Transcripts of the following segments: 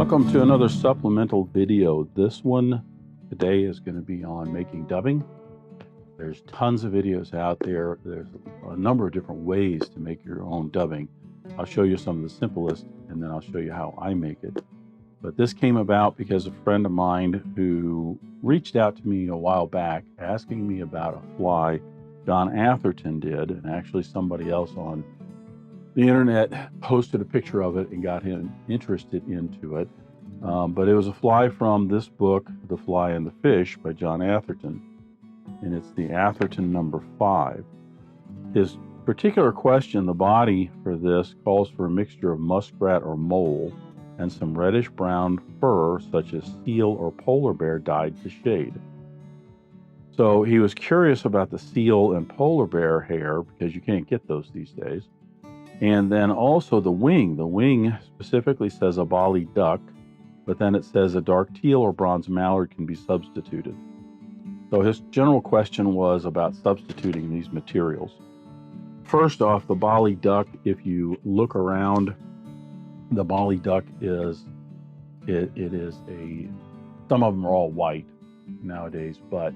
Welcome to another supplemental video. This one today is going to be on making dubbing. There's tons of videos out there. There's a number of different ways to make your own dubbing. I'll show you some of the simplest and then I'll show you how I make it. But this came about because a friend of mine who reached out to me a while back asking me about a fly John Atherton did, and actually somebody else on the internet posted a picture of it and got him interested into it. But it was a fly from this book, The Fly and the Fish by John Atherton, and it's the Atherton number 5. His particular question, the body for this, calls for a mixture of muskrat or mole and some reddish brown fur such as seal or polar bear dyed to shade. So he was curious about the seal and polar bear hair because you can't get those these days. And then also the wing. The wing specifically says a Bali duck, but then it says a dark teal or bronze mallard can be substituted. So his general question was about substituting these materials. First off, the Bali duck, if you look around, the Bali duck some of them are all white nowadays, but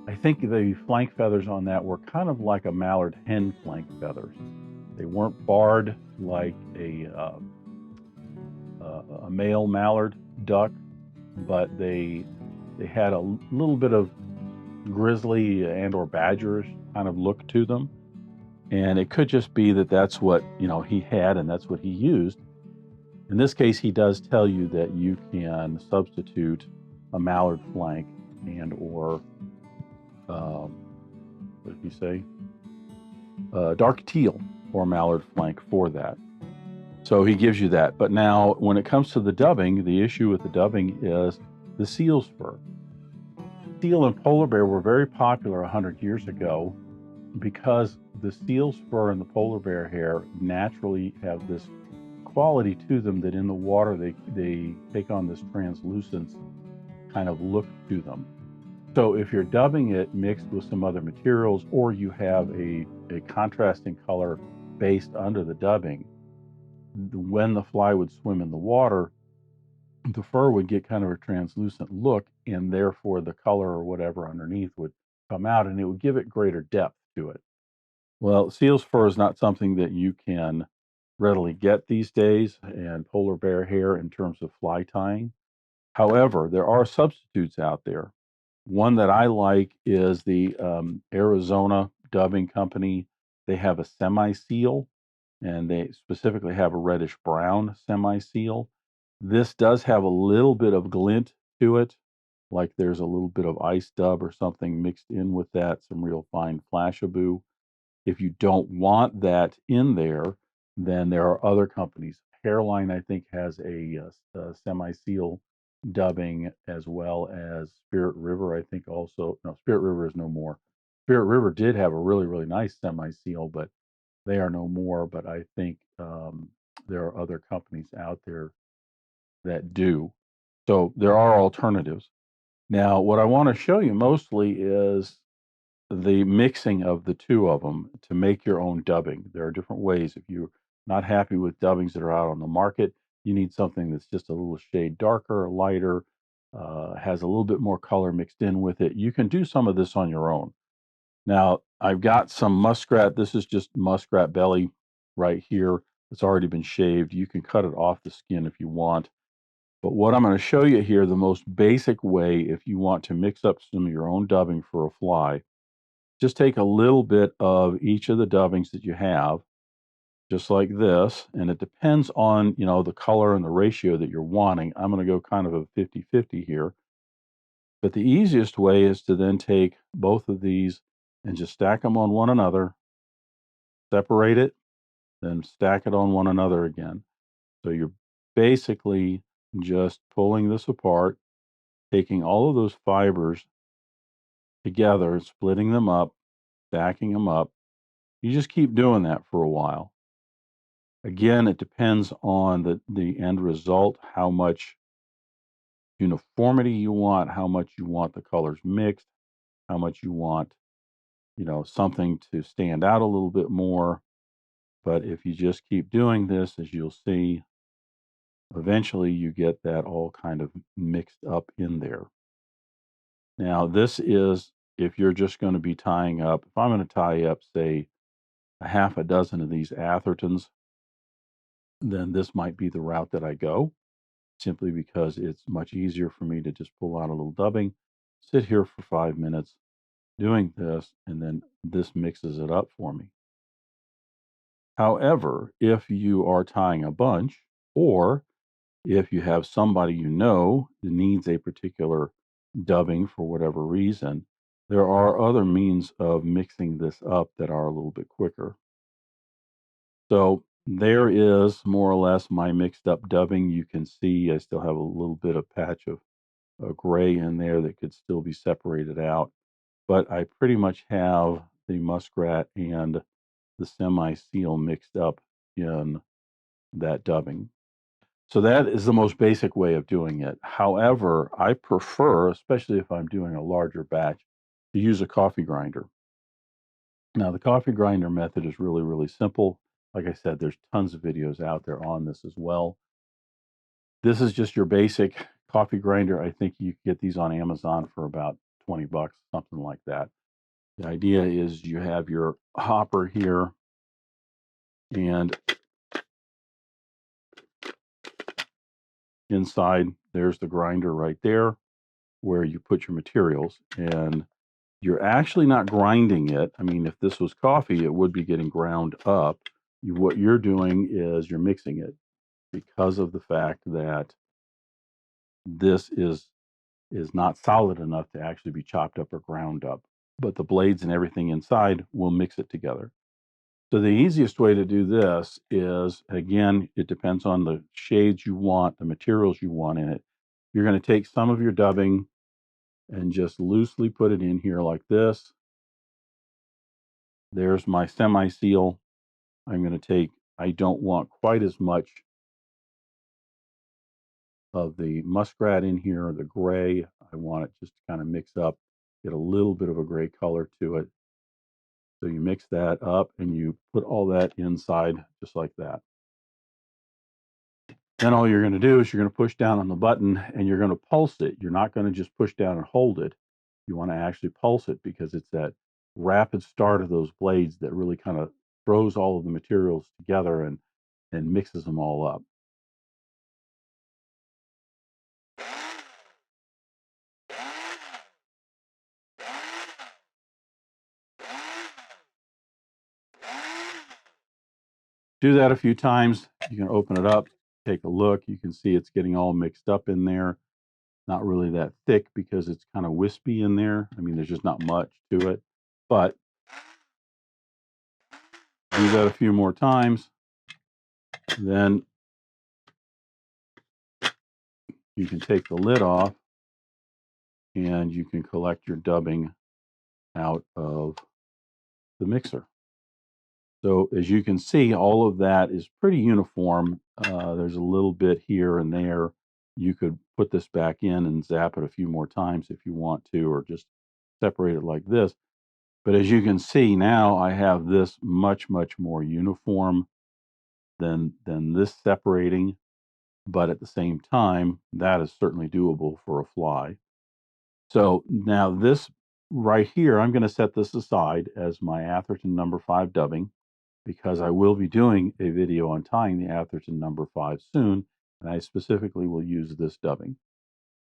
I think the flank feathers on that were kind of like a mallard hen flank feathers. They weren't barred like a male mallard duck, but they had a little bit of grizzly and or badgerish kind of look to them. And it could just be that that's what he had and that's what he used. In this case, he does tell you that you can substitute a mallard flank and or what did he say? Dark teal or mallard flank for that. So he gives you that. But now when it comes to the dubbing, the issue with the dubbing is the seal's fur. Seal and polar bear were very popular 100 years ago because the seal's fur and the polar bear hair naturally have this quality to them that in the water they take on this translucence kind of look to them. So if you're dubbing it mixed with some other materials, or you have a contrasting color based under the dubbing, when the fly would swim in the water, the fur would get kind of a translucent look, and therefore the color or whatever underneath would come out, and it would give it greater depth to it. Well, seal's fur is not something that you can readily get these days, and polar bear hair in terms of fly tying. However, there are substitutes out there. One that I like is the Arizona Dubbing Company. They have a semi-seal, and they specifically have a reddish brown semi-seal. This does have a little bit of glint to it, like there's a little bit of ice dub or something mixed in with that, some real fine flashaboo. If you don't want that in there, then there are other companies. Hairline, I think, has a semi-seal dubbing, as well as Spirit River, I think also. No, Spirit River is no more. Spirit River did have a really, really nice semi-seal, but they are no more. But I think there are other companies out there that do. So there are alternatives. Now, what I want to show you mostly is the mixing of the two of them to make your own dubbing. There are different ways. If you're not happy with dubbings that are out on the market, you need something that's just a little shade darker, lighter, has a little bit more color mixed in with it. You can do some of this on your own. Now, I've got some muskrat. This is just muskrat belly right here. It's already been shaved. You can cut it off the skin if you want. But what I'm going to show you here, the most basic way if you want to mix up some of your own dubbing for a fly, just take a little bit of each of the dubbings that you have, just like this, and it depends on, the color and the ratio that you're wanting. I'm going to go kind of a 50-50 here. But the easiest way is to then take both of these and just stack them on one another, separate it, then stack it on one another again. So you're basically just pulling this apart, taking all of those fibers together, splitting them up, stacking them up. You just keep doing that for a while. Again, it depends on the end result, how much uniformity you want, how much you want the colors mixed, how much you want, something to stand out a little bit more. But if you just keep doing this, as you'll see, Eventually, you get that all kind of mixed up in there. Now, this is if you're just going to be tying up, if I'm going to tie up, say, a half a dozen of these athertons, then this might be the route that I go, simply because it's much easier for me to just pull out a little dubbing, sit here for 5 minutes doing this, and then this mixes it up for me. However, if you are tying a bunch, or if you have somebody you know that needs a particular dubbing for whatever reason, there are other means of mixing this up that are a little bit quicker. So there is more or less my mixed up dubbing. You can see I still have a little bit of patch of gray in there that could still be separated out. But I pretty much have the muskrat and the semi seal mixed up in that dubbing. So that is the most basic way of doing it. However, I prefer, especially if I'm doing a larger batch, to use a coffee grinder. Now, the coffee grinder method is really, really simple. Like I said, there's tons of videos out there on this as well. This is just your basic coffee grinder. I think you can get these on Amazon for about 20 bucks, something like that. The idea is you have your hopper here, and inside there's the grinder right there where you put your materials. And you're actually not grinding it. I mean, if this was coffee, it would be getting ground up. What you're doing is you're mixing it, because of the fact that this is not solid enough to actually be chopped up or ground up. But the blades and everything inside will mix it together. So the easiest way to do this is, again, it depends on the shades you want, the materials you want in it. You're going to take some of your dubbing and just loosely put it in here like this. There's my semi-seal. I'm going to take, I don't want quite as much of the muskrat in here, or the gray. I want it just to kind of mix up, get a little bit of a gray color to it. So you mix that up and you put all that inside just like that. Then all you're going to do is you're going to push down on the button and you're going to pulse it. You're not going to just push down and hold it. You want to actually pulse it, because it's that rapid start of those blades that really kind of throws all of the materials together and mixes them all up. Do that a few times. You can open it up, take a look. You can see it's getting all mixed up in there. Not really that thick because it's kind of wispy in there. I mean, there's just not much to it. But do that a few more times. Then you can take the lid off and you can collect your dubbing out of the mixer. So as you can see, all of that is pretty uniform. There's a little bit here and there. You could put this back in and zap it a few more times if you want to, or just separate it like this. But as you can see now, I have this much, much more uniform than this separating. But at the same time, that is certainly doable for a fly. So now this right here, I'm going to set this aside as my Atherton number 5 dubbing, because I will be doing a video on tying the Atherton number 5 soon, and I specifically will use this dubbing.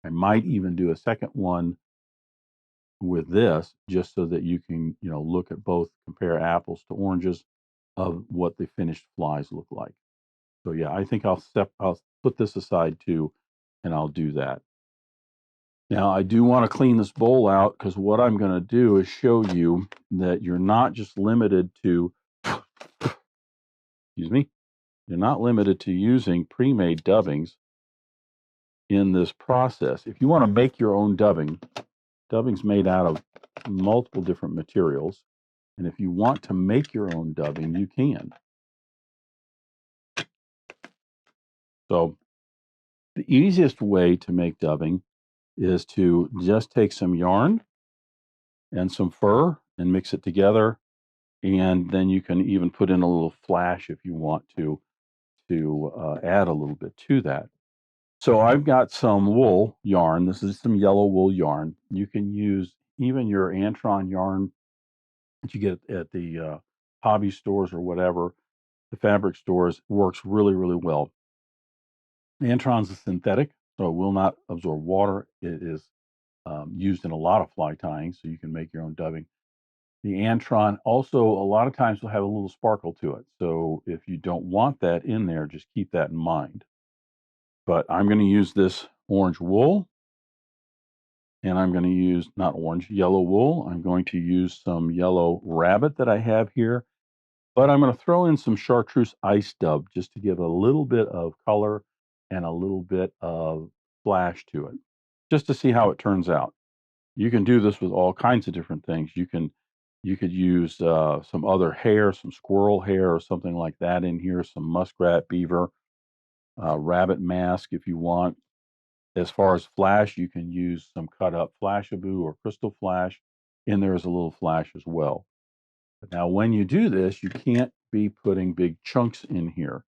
I might even do a second one with this, just so that you can, look at both, compare apples to oranges of what the finished flies look like. So yeah, I think I'll put this aside too, and I'll do that. Now, I do want to clean this bowl out, because what I'm going to do is show you that you're not just limited to, excuse me, you're not limited to using pre-made dubbings in this process. If you want to make your own dubbing, dubbing's made out of multiple different materials. And if you want to make your own dubbing, you can. So the easiest way to make dubbing is to just take some yarn and some fur and mix it together. And then you can even put in a little flash if you want to to add a little bit to that. So I've got some wool yarn. This is some yellow wool yarn. You can use even your Antron yarn that you get at the hobby stores or whatever, the fabric stores. Works really, really well. Antron's a synthetic, so it will not absorb water. It is used in a lot of fly tying, so you can make your own dubbing. The Antron also a lot of times will have a little sparkle to it. So if you don't want that in there, just keep that in mind. But I'm going to use this orange wool, and I'm going to use not orange, yellow wool. I'm going to use some yellow rabbit that I have here, but I'm going to throw in some chartreuse ice dub just to give a little bit of color and a little bit of flash to it, just to see how it turns out. You can do this with all kinds of different things. You could use some other hair, some squirrel hair or something like that in here, some muskrat, beaver, rabbit mask if you want. As far as flash, you can use some cut up flashabou or crystal flash. In there is a little flash as well. But now when you do this, you can't be putting big chunks in here.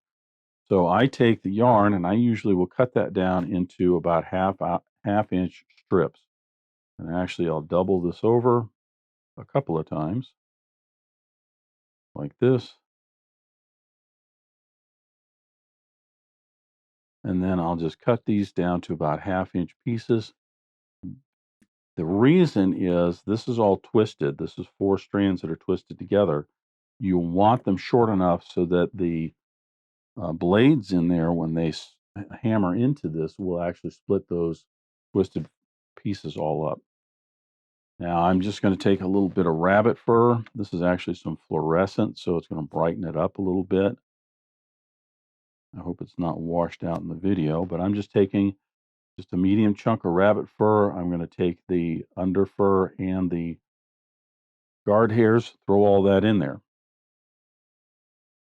So I take the yarn and I usually will cut that down into about half inch strips. And actually I'll double this over a couple of times like this. And then I'll just cut these down to about half-inch pieces. The reason is this is all twisted. This is 4 strands that are twisted together. You want them short enough so that the blades in there, when they hammer into this, will actually split those twisted pieces all up. Now I'm just going to take a little bit of rabbit fur. This is actually some fluorescent, so it's going to brighten it up a little bit. I hope it's not washed out in the video, but I'm just taking just a medium chunk of rabbit fur. I'm going to take the under fur and the guard hairs, throw all that in there.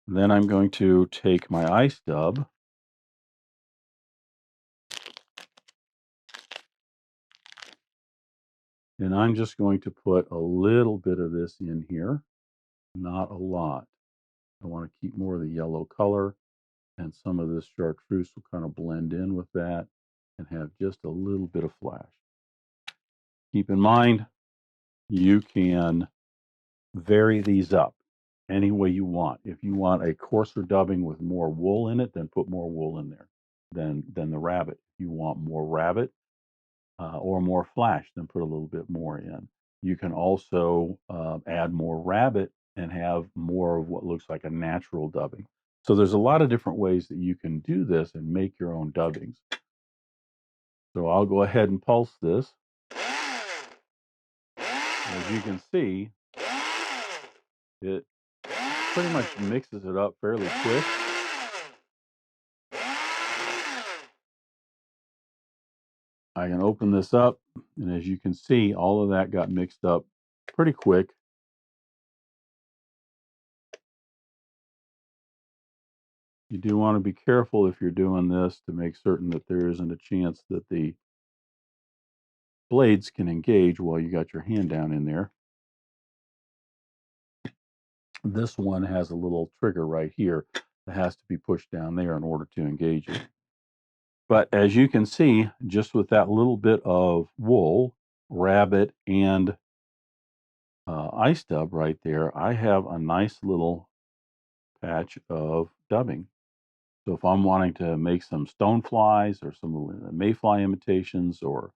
Then I'm going to take my ice dub and I'm just going to put a little bit of this in here, not a lot. I want to keep more of the yellow color, and some of this chartreuse will kind of blend in with that and have just a little bit of flash. Keep in mind, you can vary these up any way you want. If you want a coarser dubbing with more wool in it, then put more wool in there than the rabbit. If you want more rabbit or more flash, then put a little bit more in. You can also add more rabbit and have more of what looks like a natural dubbing. So there's a lot of different ways that you can do this and make your own dubbings. So I'll go ahead and pulse this. As you can see, it pretty much mixes it up fairly quick. I can open this up, and as you can see, all of that got mixed up pretty quick. You do want to be careful if you're doing this to make certain that there isn't a chance that the blades can engage while you got your hand down in there. This one has a little trigger right here that has to be pushed down there in order to engage it. But as you can see, just with that little bit of wool, rabbit, and ice dub right there, I have a nice little patch of dubbing. So if I'm wanting to make some stone flies or some mayfly imitations, or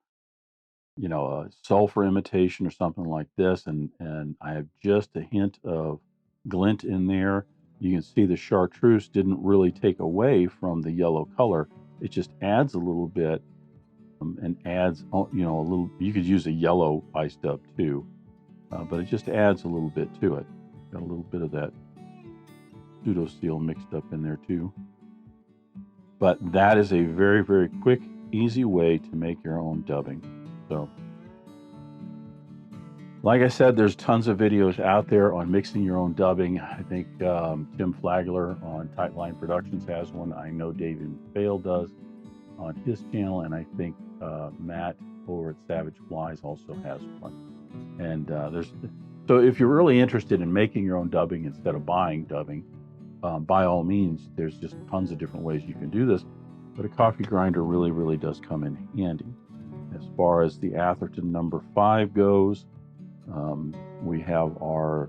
a sulfur imitation or something like this, and I have just a hint of glint in there, you can see the chartreuse didn't really take away from the yellow color. It just adds a little bit, and adds a little. You could use a yellow ice dub too, but it just adds a little bit to it. Got a little bit of that pseudo steel mixed up in there too. But that is a very, very quick, easy way to make your own dubbing. So, like I said, there's tons of videos out there on mixing your own dubbing. I think Tim Flagler on Tightline Productions has one. I know David Bale does on his channel, and I think Matt over at Savage Flies also has one. And so if you're really interested in making your own dubbing instead of buying dubbing, by all means, there's just tons of different ways you can do this, but a coffee grinder really, really does come in handy. As far as the Atherton number 5 goes, we have our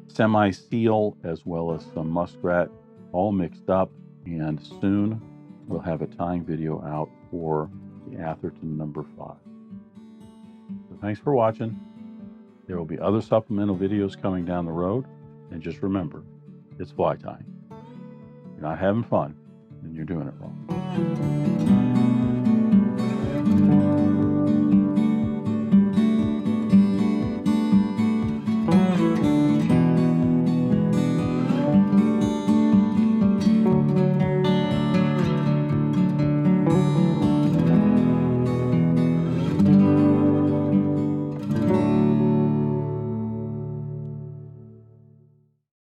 semi-seal as well as some muskrat all mixed up, and soon we'll have a tying video out for the Atherton number 5. So thanks for watching. There will be other supplemental videos coming down the road, and just remember, it's fly tying. You're not having fun, then you're doing it wrong.